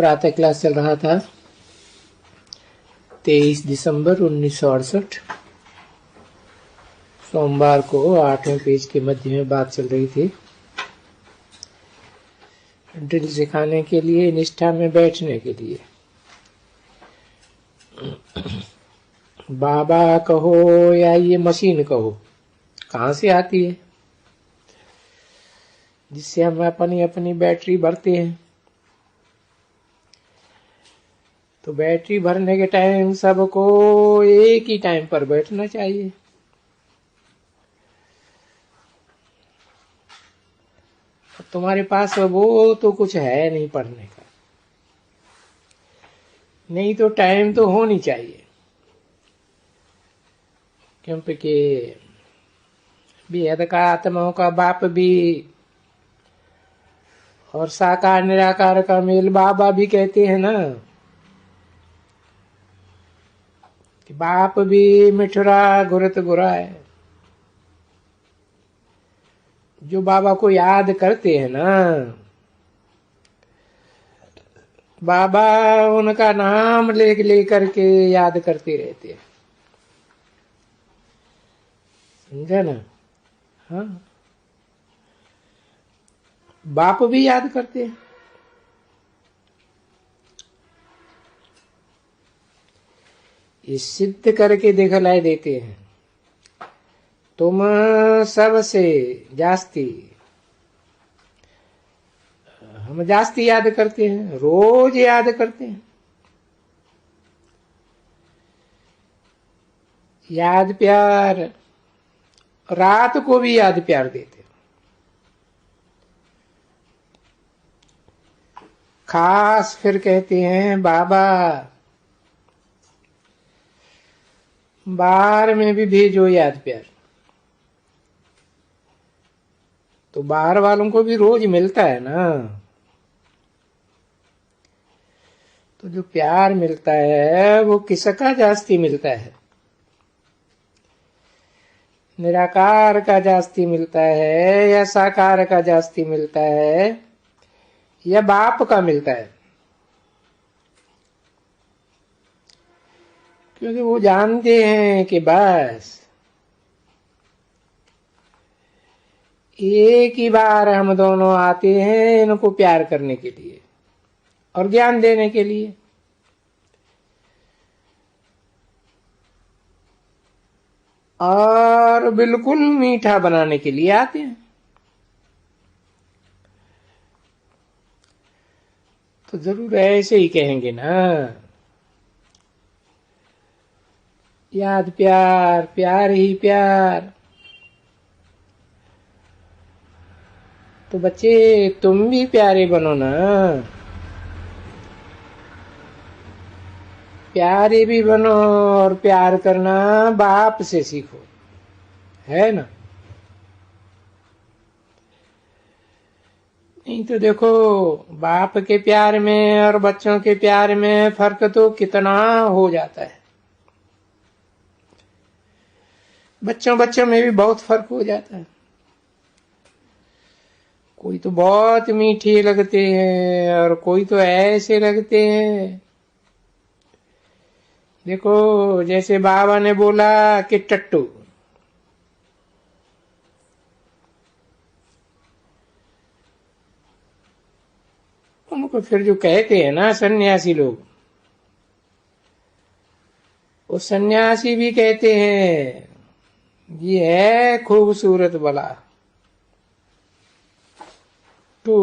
प्रातः क्लास चल रहा था 23 दिसंबर 1968। सोमवार को 8वें पेज के मध्य में बात चल रही थी। ड्रिल सिखाने के लिए, निष्ठा में बैठने के लिए। बाबा कहो या ये मशीन कहो, कहाँ से आती है जिससे हम अपनी अपनी बैटरी भरते हैं। तो बैटरी भरने के टाइम सबको एक ही टाइम पर बैठना चाहिए। तुम्हारे पास वो तो कुछ है नहीं पढ़ने का, नहीं तो टाइम तो होनी चाहिए, क्योंकि बेहद का आत्माओं का बाप भी और साकार निराकार का मेल बाबा भी कहते हैं ना कि बाप भी मिठुरा गुरत गुरा है। जो बाबा को याद करते हैं ना, बाबा उनका नाम ले करके याद करते रहते हैं, समझा ना। हाँ, बाप भी याद करते हैं। ये सिद्ध करके दिखलाई देते हैं, तुम सबसे जास्ती, हम जास्ती याद करते हैं, रोज याद करते हैं। याद प्यार, रात को भी याद प्यार देते हैं। खास फिर कहते हैं बाबा बाहर में भी भेजो याद प्यार। तो बाहर वालों को भी रोज मिलता है ना, तो जो प्यार मिलता है वो किसका जास्ती मिलता है? निराकार का जास्ती मिलता है या साकार का जास्ती मिलता है या बाप का मिलता है? क्योंकि वो जानते हैं कि बस एक ही बार हम दोनों आते हैं इनको प्यार करने के लिए और ज्ञान देने के लिए। और बिल्कुल मीठा बनाने के लिए आते हैं। तो जरूर ऐसे ही कहेंगे ना, याद प्यार, प्यार ही प्यार। तो बच्चे तुम भी प्यारे बनो ना, प्यारे भी बनो और प्यार करना बाप से सीखो, है ना। नहीं तो देखो, बाप के प्यार में और बच्चों के प्यार में फर्क तो कितना हो जाता है। बच्चों में भी बहुत फर्क हो जाता है। कोई तो बहुत मीठे लगते हैं और कोई तो ऐसे लगते हैं। देखो, जैसे बाबा ने बोला कि टट्टू, उनको फिर जो कहते हैं ना सन्यासी लोग, वो सन्यासी भी कहते हैं ये है खूबसूरत बला टू।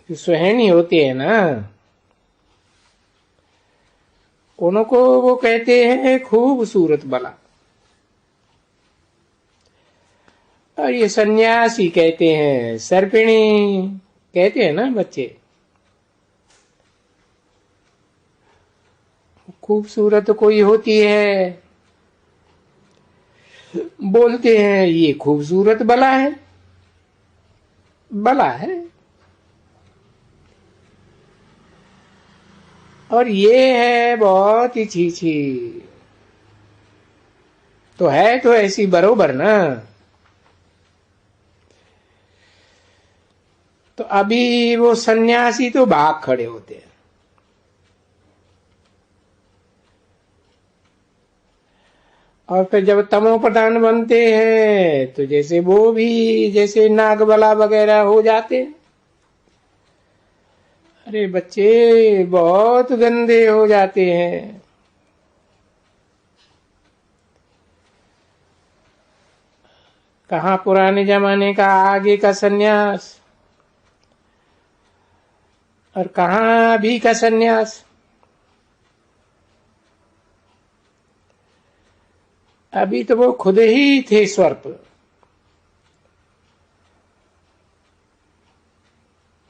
जो सुहानी होती है ना, उनको वो कहते हैं खूबसूरत बला। और ये सन्यासी कहते हैं सर्पिणी, कहते हैं ना बच्चे। खूबसूरत कोई होती है, बोलते हैं ये खूबसूरत बला है, बला है। और ये है बहुत ही छीछी। तो है तो ऐसी बरोबर ना। तो अभी वो सन्यासी तो भाग खड़े होते हैं, और फिर जब तमो प्रधान बनते हैं तो जैसे वो भी जैसे नागबला वगैरह हो जाते हैं। अरे बच्चे बहुत गंदे हो जाते हैं। कहाँ पुराने जमाने का आगे का सन्यास और कहाँ अभी का सन्यास। अभी तो वो खुद ही थे सर्प,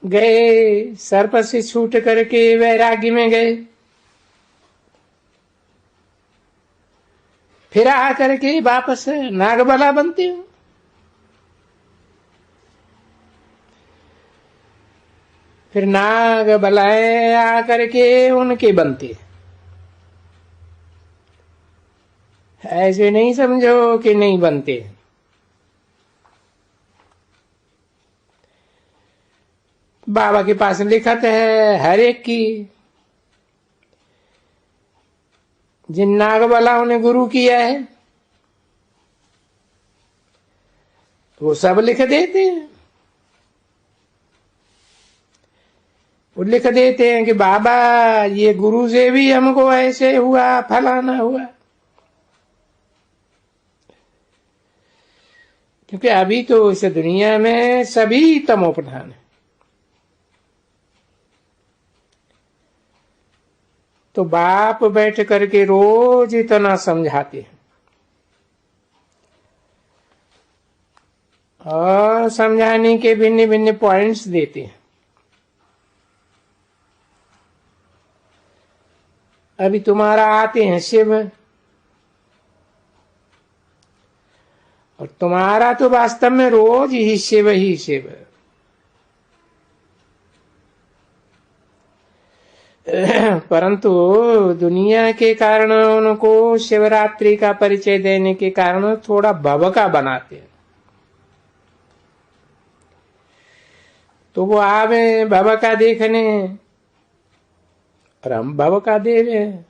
गए सर्प से छूट करके वैराग्य में गए, फिर आकर के वापस नागबला बनते हो। फिर नाग बलाए आकर के उनके बनते। ऐसे नहीं समझो कि नहीं बनते। बाबा के पास लिखत है हर एक की, जिन नागबलाओं ने गुरु किया है वो सब लिख देते हैं। वो लिख देते हैं कि बाबा ये गुरु से भी हमको ऐसे हुआ, फलाना हुआ। क्योंकि अभी तो इस दुनिया में सभी तमो प्रधान है। तो बाप बैठ करके रोज इतना समझाते हैं और समझाने के भिन्न भिन्न पॉइंट्स देते हैं। अभी तुम्हारा आते हैं शिव, और तुम्हारा तो वास्तव में रोज ही शिव ही शिव। परंतु दुनिया के कारण उनको शिवरात्रि का परिचय देने के कारण थोड़ा भव का बनाते हैं। तो वो आवे भव का देखने और हम भव का दे रहे हैं,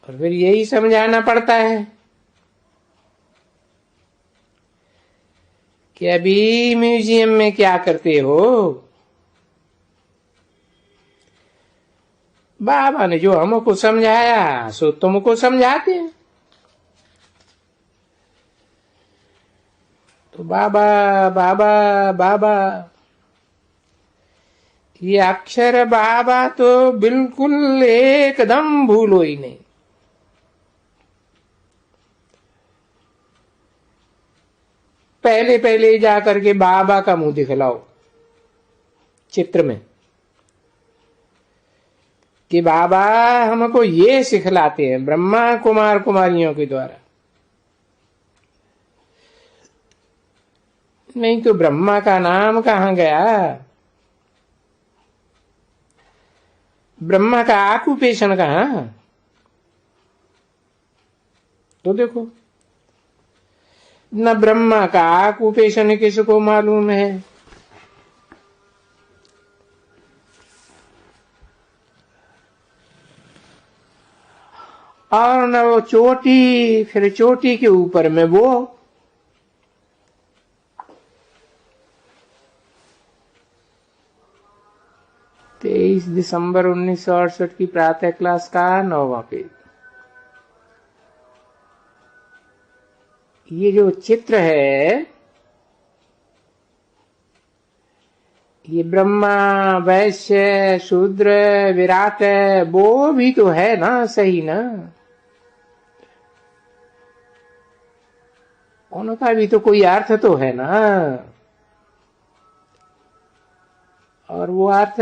और फिर यही समझाना पड़ता है कि अभी म्यूजियम में क्या करते हो। बाबा ने जो हमको समझाया सो तुमको समझाते हैं। तो बाबा बाबा बाबा, ये अक्षर बाबा तो बिल्कुल एकदम भूलो ही नहीं। पहले पहले जाकर के बाबा का मुंह दिखलाओ चित्र में कि बाबा हमको ये सिखलाते हैं ब्रह्मा कुमार कुमारियों के द्वारा। नहीं तो ब्रह्मा का नाम कहाँ गया, ब्रह्मा का ऑक्यूपेशन कहाँ। तो देखो न ब्रह्मा का ऑक्यूपेशन किसको मालूम है, और न वो चोटी, फिर चोटी के ऊपर में वो। 23 दिसंबर 1968 की प्रातः क्लास का 9वां पेज। ये जो चित्र है ये ब्रह्मा वैश्य शूद्र विराट वो भी तो है ना, सही ना। उनका भी तो कोई अर्थ तो है ना, और वो अर्थ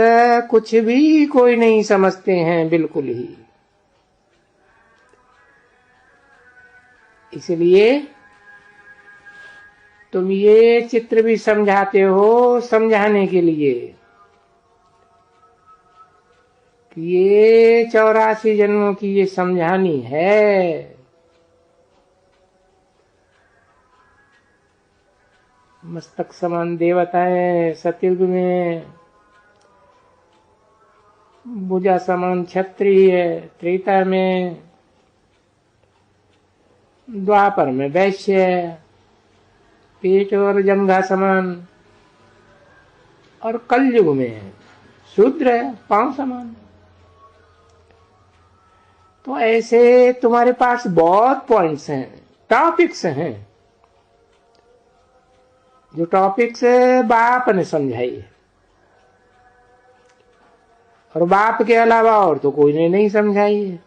कुछ भी कोई नहीं समझते हैं बिल्कुल ही। इसलिए तुम ये चित्र भी समझाते हो समझाने के लिए कि ये 84 जन्मों की ये समझानी है। मस्तक समान देवताएं सतयुग में, भुजा समान क्षत्रिय त्रेता में, द्वापर में वैश्य, पेट और जंघा समान, और कलयुग में शूद्र पांव समान। तो ऐसे तुम्हारे पास बहुत पॉइंट्स हैं, टॉपिक्स हैं, जो टॉपिक्स बाप ने समझाई है, और बाप के अलावा और तो कोई ने नहीं समझाई है।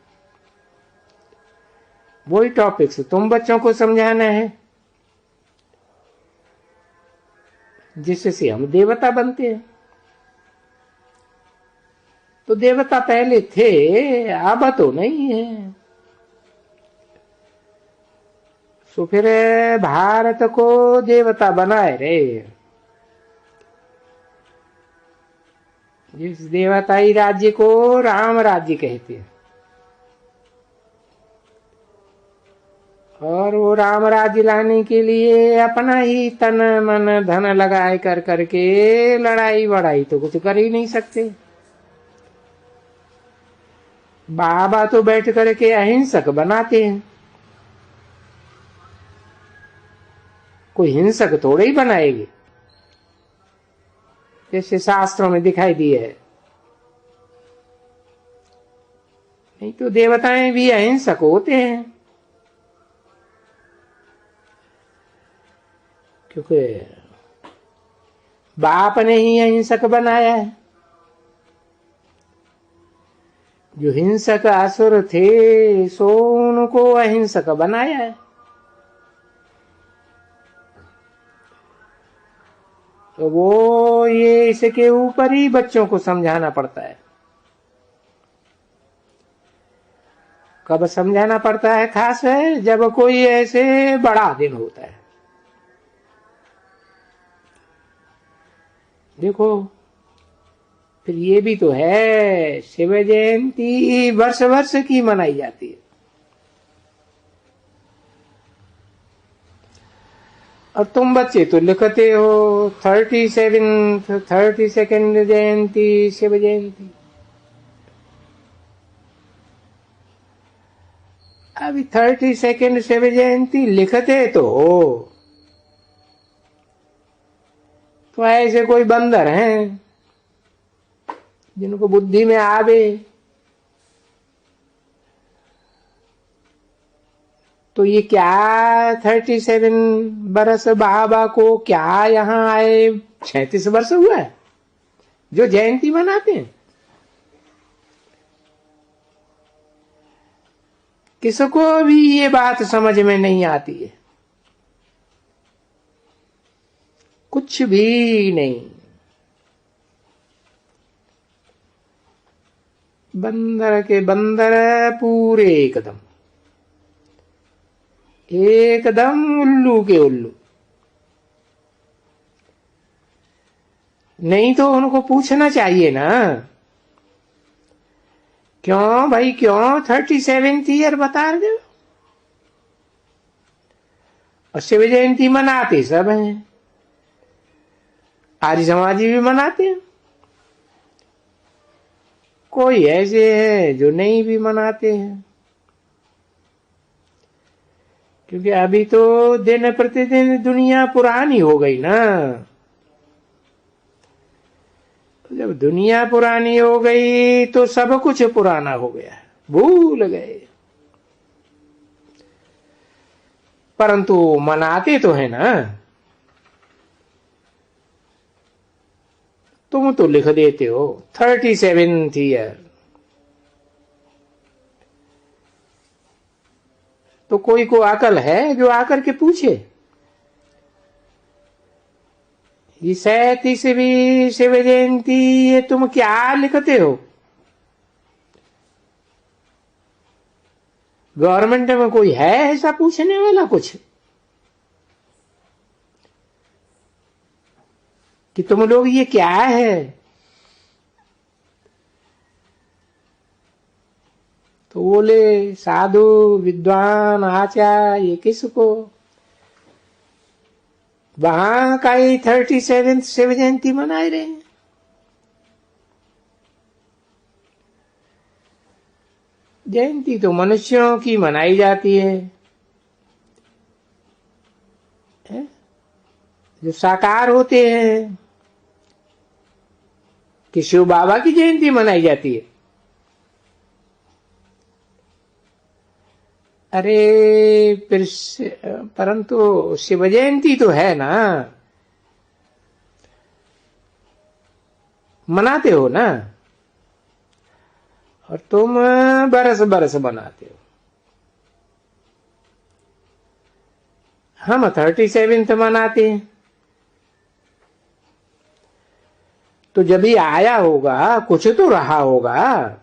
वही टॉपिक्स तुम बच्चों को समझाना है, जिससे हम देवता बनते हैं। तो देवता पहले थे, अब तो नहीं है। तो फिर भारत को देवता बनाए रे। जिस देवताई राज्य को राम राज्य कहते हैं, और वो राम राज्य लाने के लिए अपना ही तन मन धन लगाए कर करके लड़ाई वड़ाई तो कुछ कर ही नहीं सकते। बाबा तो बैठ करके अहिंसक बनाते हैं, कोई हिंसक थोड़े ही बनाएगी, जैसे शास्त्रों में दिखाई दिए है। नहीं तो देवताएं भी अहिंसक होते हैं, क्योंकि बाप ने ही अहिंसक बनाया है। जो हिंसक असुर थे सो उनको अहिंसक बनाया है। तो वो ये इसके ऊपर ही बच्चों को समझाना पड़ता है। कब समझाना पड़ता है खास है, जब कोई ऐसे बड़ा दिन होता है। देखो फिर ये भी तो है, शिव जयंती वर्ष वर्ष की मनाई जाती है, और तुम बच्चे तो लिखते हो 32nd जयंती शिव जयंती। अभी 32nd शिव जयंती लिखते तो हो, तो ऐसे कोई बंदर हैं जिनको बुद्धि में आवे तो ये क्या 37 बरस बाबा को क्या यहाँ आए 36 वर्ष हुआ है जो जयंती मनाते हैं। किसको भी ये बात समझ में नहीं आती है, कुछ भी नहीं। बंदर के बंदर पूरे एकदम उल्लू के उल्लू। नहीं तो उनको पूछना चाहिए ना, क्यों भाई क्यों 37th ईयर बता रहे हो। और शिव जयंती मनाते सब हैं, आर्य समाजी भी मनाते हैं, कोई ऐसे है जो नहीं भी मनाते हैं। क्योंकि अभी तो दिन प्रतिदिन दुनिया पुरानी हो गई ना। जब दुनिया पुरानी हो गई तो सब कुछ पुराना हो गया, भूल गए। परंतु मनाते तो है ना। तुम तो लिख देते हो 37th ईयर, तो कोई को अकल है जो आकर के पूछे ये 37वीं शिव जयंती ये तुम क्या लिखते हो। गवर्नमेंट में कोई है ऐसा पूछने वाला कुछ कि तुम लोग ये क्या है। तो बोले साधु विद्वान आचार्य ये किसको, वहां का ही 37 शिव जयंती मनाए रहे हैं। जयंती तो मनुष्यों की मनाई जाती है, जो साकार होते हैं, कि शिव बाबा की जयंती मनाई जाती है। अरे फिर परंतु शिव जयंती तो है ना, मनाते हो ना, और तुम बरस बरस मनाते हो। हम 37th मनाते हैं। तो जब ही आया होगा कुछ तो रहा होगा,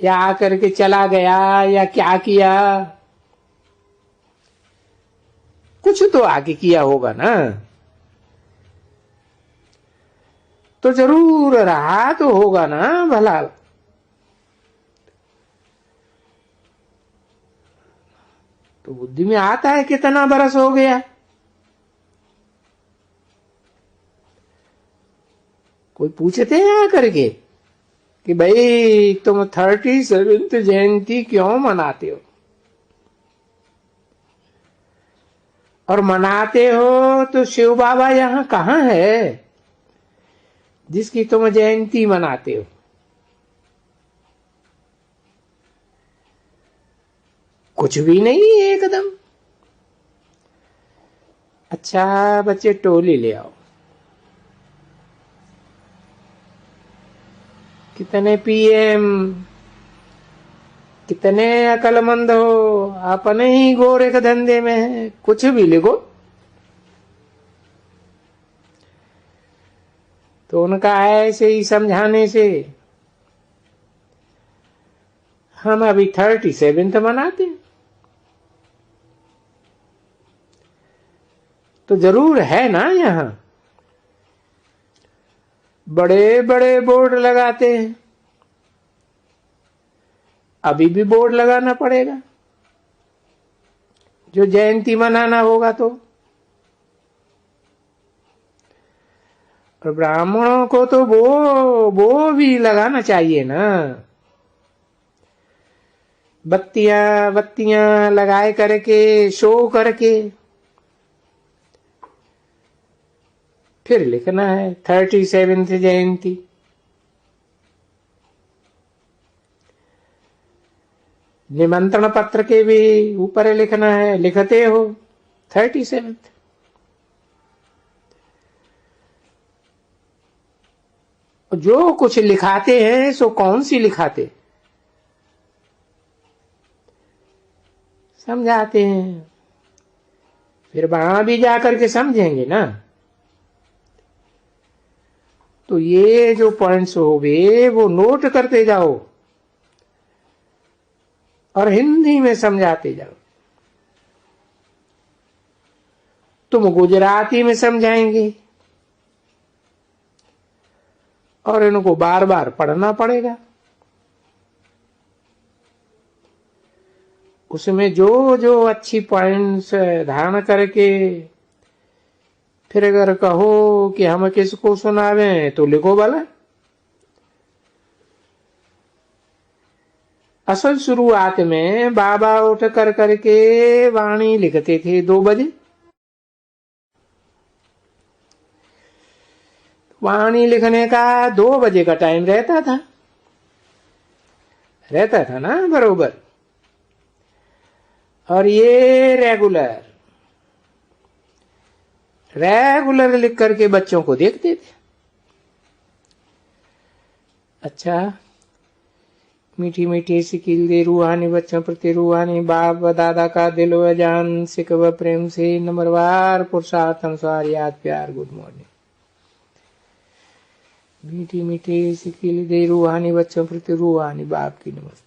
या आकर के चला गया या क्या किया, कुछ तो आगे किया होगा ना, तो जरूर रहा तो होगा ना भला। तो बुद्धि में आता है कितना बरस हो गया। कोई पूछते हैं आकर के कि भाई तुम 37th जयंती क्यों मनाते हो, और मनाते हो तो शिव बाबा यहाँ कहाँ है जिसकी तुम जयंती मनाते हो? कुछ भी नहीं एकदम। अच्छा बच्चे टोली ले आओ। कितने पीएम, कितने अकलमंद हो, अपने ही गोरे के धंधे में है, कुछ भी लिखो। तो उनका ऐसे ही समझाने से हम अभी 37th मनाते हैं। तो जरूर है ना, यहां बड़े बड़े बोर्ड लगाते हैं, अभी भी बोर्ड लगाना पड़ेगा जो जयंती मनाना होगा तो। और ब्राह्मणों को तो वो भी लगाना चाहिए ना, बत्तियां बत्तियां लगाए करके, शो करके फिर लिखना है 37th जयंती। निमंत्रण पत्र के भी ऊपर लिखना है, लिखते हो 37th। जो कुछ लिखाते हैं सो कौन सी लिखाते, समझाते हैं, फिर वहां भी जाकर के समझेंगे ना। तो ये जो पॉइंट्स हो गए वो नोट करते जाओ और हिंदी में समझाते जाओ। तुम गुजराती में समझाएंगे और इनको बार बार पढ़ना पड़ेगा। उसमें जो जो अच्छी पॉइंट्स धारण करके फिर अगर कहो कि हम किसको सुनावें तो लिखो भला। असल शुरुआत में बाबा उठ कर करके वाणी लिखते थे 2 बजे। वाणी लिखने का 2 बजे का टाइम रहता था ना बरोबर। और ये रेगुलर लिख करके बच्चों को देखते थे। अच्छा, मीठी मीठी सिकिल दे रूहानी बच्चों प्रति रूहानी बाप व दादा का दिल व जान सिक व प्रेम से नंबरवार पुरुषार्थम स्वार याद प्यार गुड मॉर्निंग। मीठी मीठी सिकिल दे रूहानी बच्चों प्रति रूहानी बाप की नमस्ते।